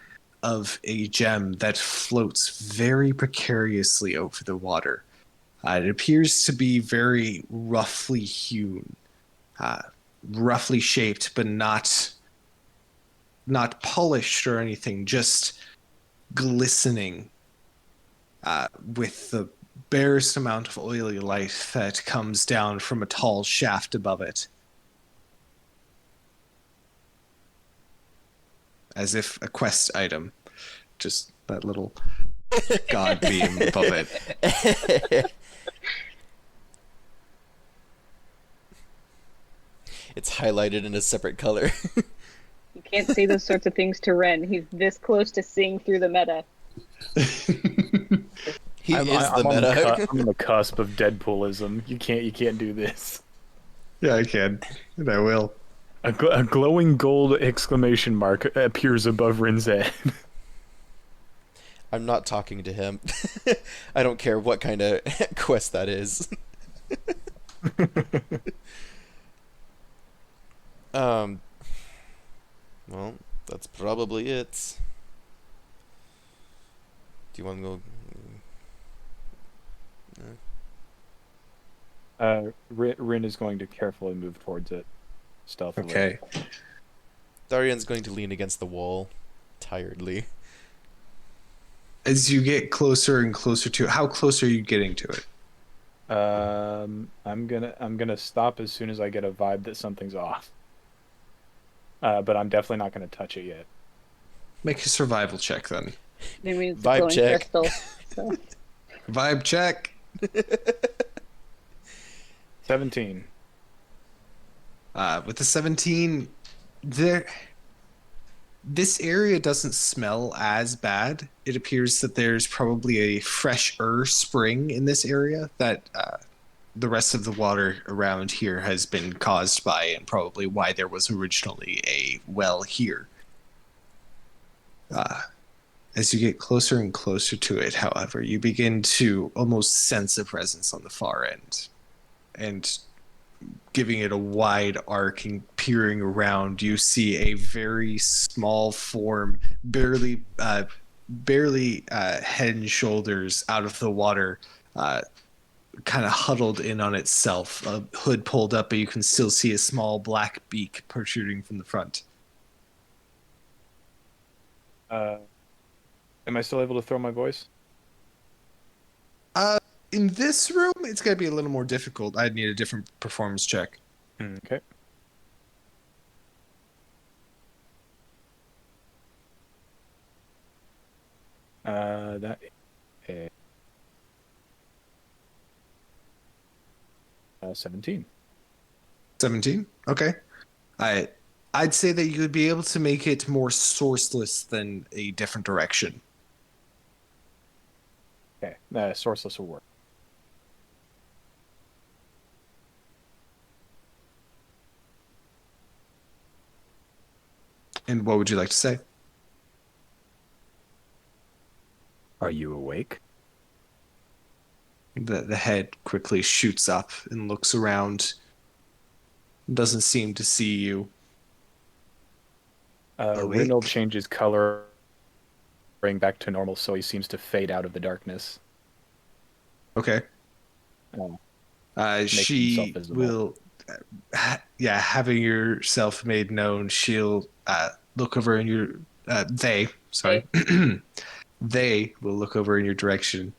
of a gem that floats very precariously over the water. It appears to be very roughly hewn, roughly shaped, but not polished or anything, just glistening with the barest amount of oily light that comes down from a tall shaft above it. As if a quest item. Just that little god beam above it. It's highlighted in a separate color. You can't say those sorts of things to Ren. He's this close to seeing through the meta. He I'm is the on meta. I'm on the cusp of Deadpoolism. You can't do this. Yeah, I can. And I will. A glowing gold exclamation mark appears above Rin's head. I'm not talking to him. I don't care what kind of quest that is. Well, that's probably it. Do you want to go? Rin is going to carefully move towards it, stealthily. Okay. Darian's going to lean against the wall, tiredly. As you get closer and closer to it, how close are you getting to it? I'm gonna stop as soon as I get a vibe that something's off. But I'm definitely not gonna touch it yet. Make a survival check then. I mean, it's a Vibe glowing check. crystal. So. Vibe check. 17. With the 17, this area doesn't smell as bad. It appears that there's probably a fresher spring in this area that the rest of the water around here has been caused by, and probably why there was originally a well here. As you get closer and closer to it, however, you begin to almost sense a presence on the far end. and giving it a wide arc and peering around, you see a very small form, barely head and shoulders out of the water, kind of huddled in on itself, a hood pulled up, but you can still see a small black beak protruding from the front. Am I still able to throw my voice? In this room, it's going to be a little more difficult. I'd need a different performance check. Okay. That is 17. 17? Okay. I'd say that you would be able to make it more sourceless than a different direction. Okay, sourceless will work. And what would you like to say? Are you awake? The head quickly shoots up and looks around. Doesn't seem to see you. Awake? Reynold changes color, bring back to normal, so he seems to fade out of the darkness. Okay. Oh. She himself visible. will, having yourself made known, she'll look over in your, they will look over in your direction.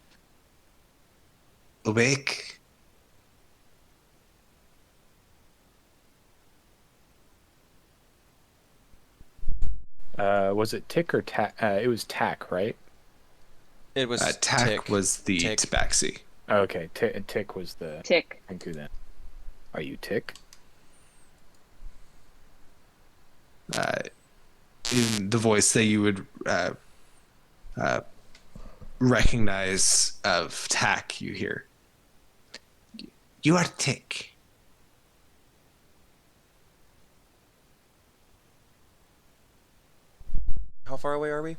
Awake? Was it Tick or Tack? It was Tack, right? It was Tack Tick. was the Tick. tabaxi. Okay, Tick was the Tick. Thank you then. Are you Tick? In the voice that you would recognize of Tack, you hear, "You are Tick." How far away are we?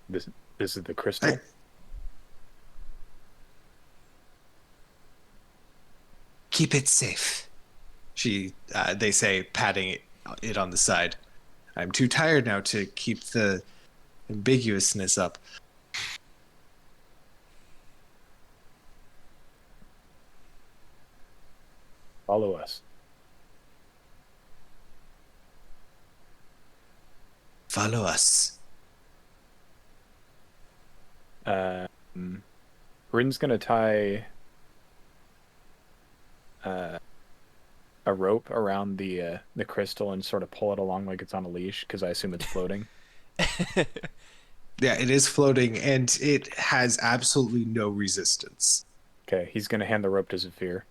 This is the crystal. Keep it safe. They say, patting it on the side. I'm too tired now to keep the ambiguousness up. Follow us. Follow us. Rin's gonna tie a rope around the crystal and sort of pull it along like it's on a leash, because I assume it's floating. Yeah, it is floating, and it has absolutely no resistance. Okay, he's gonna hand the rope to Zephyr.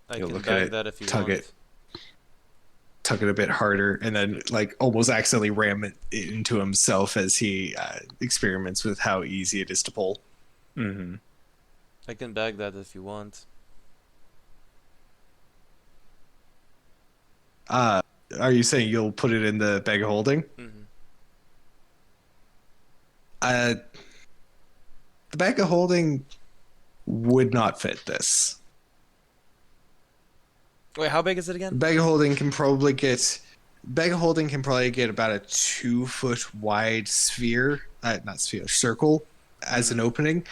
I You'll can look at bag it, that if you tug want. it. Tug it a bit harder, and then almost accidentally ram it into himself as he experiments with how easy it is to pull. Mm-hmm. I can bag that if you want. Are you saying you'll put it in the bag of holding? Mm-hmm. The bag of holding would not fit this. Wait, how big is it The again? bag of holding can probably get about a 2-foot wide sphere, not sphere, circle as an opening.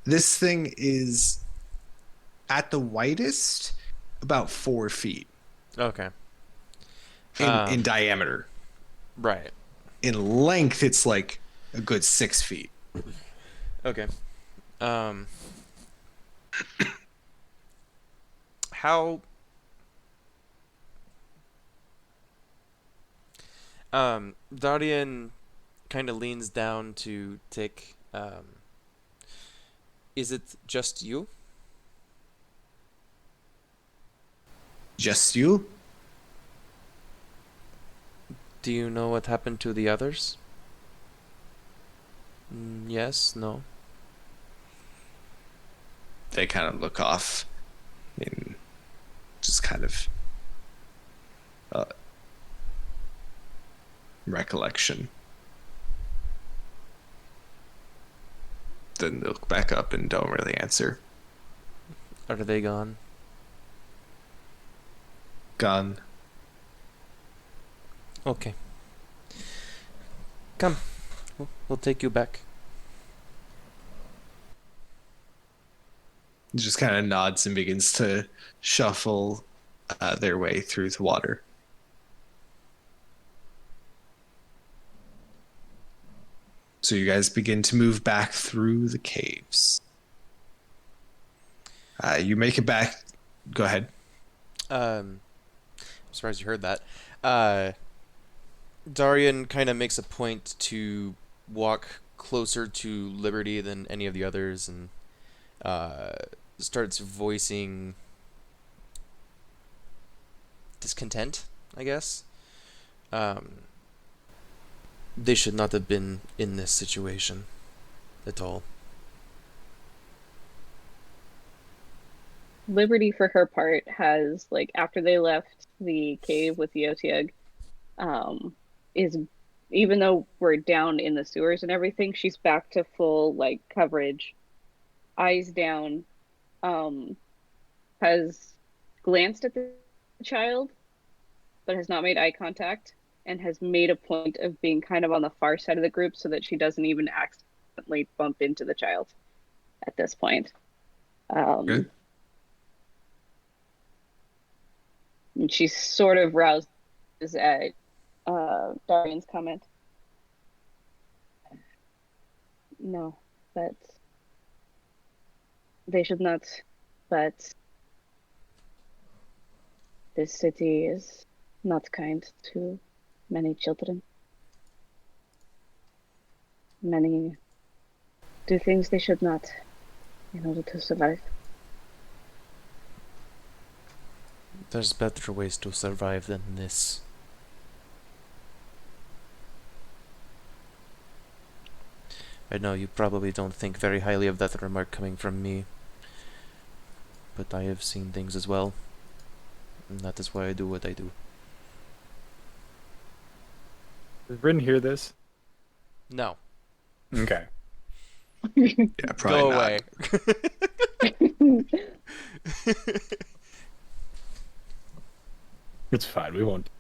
This thing is at the widest about 4 feet Okay. in diameter. Right. In length, it's like a good 6 feet. Okay. How Dardian kind of leans down to Tick. Is it just you? Just you? Do you know what happened to the others? Yes, no. They kind of look off in just kind of recollection. Then they look back up and don't really answer. Are they gone? Gone. Okay. Come. We'll take you back. He just kind of nods and begins to shuffle their way through the water. So you guys begin to move back through the caves. You make it back. Go ahead. I'm surprised you heard that. Darian kind of makes a point to walk closer to Liberty than any of the others, and starts voicing discontent, I guess. They should not have been in this situation at all. Liberty, for her part, has like after they left the cave with the Otyugh, is even though we're down in the sewers and everything, she's back to full like coverage, eyes down, has glanced at the child, but has not made eye contact, and has made a point of being kind of on the far side of the group so that she doesn't even accidentally bump into the child at this point. Good. And she's sort of roused at Darian's comment. No, but they should not. But this city is not kind to many children. Many do things they should not in order to survive. There's better ways to survive than this. I know you probably don't think very highly of that remark coming from me, but I have seen things as well, and that is why I do what I do. Does Rin hear this? No. Okay. Yeah, probably Go not. away. It's fine. We won't.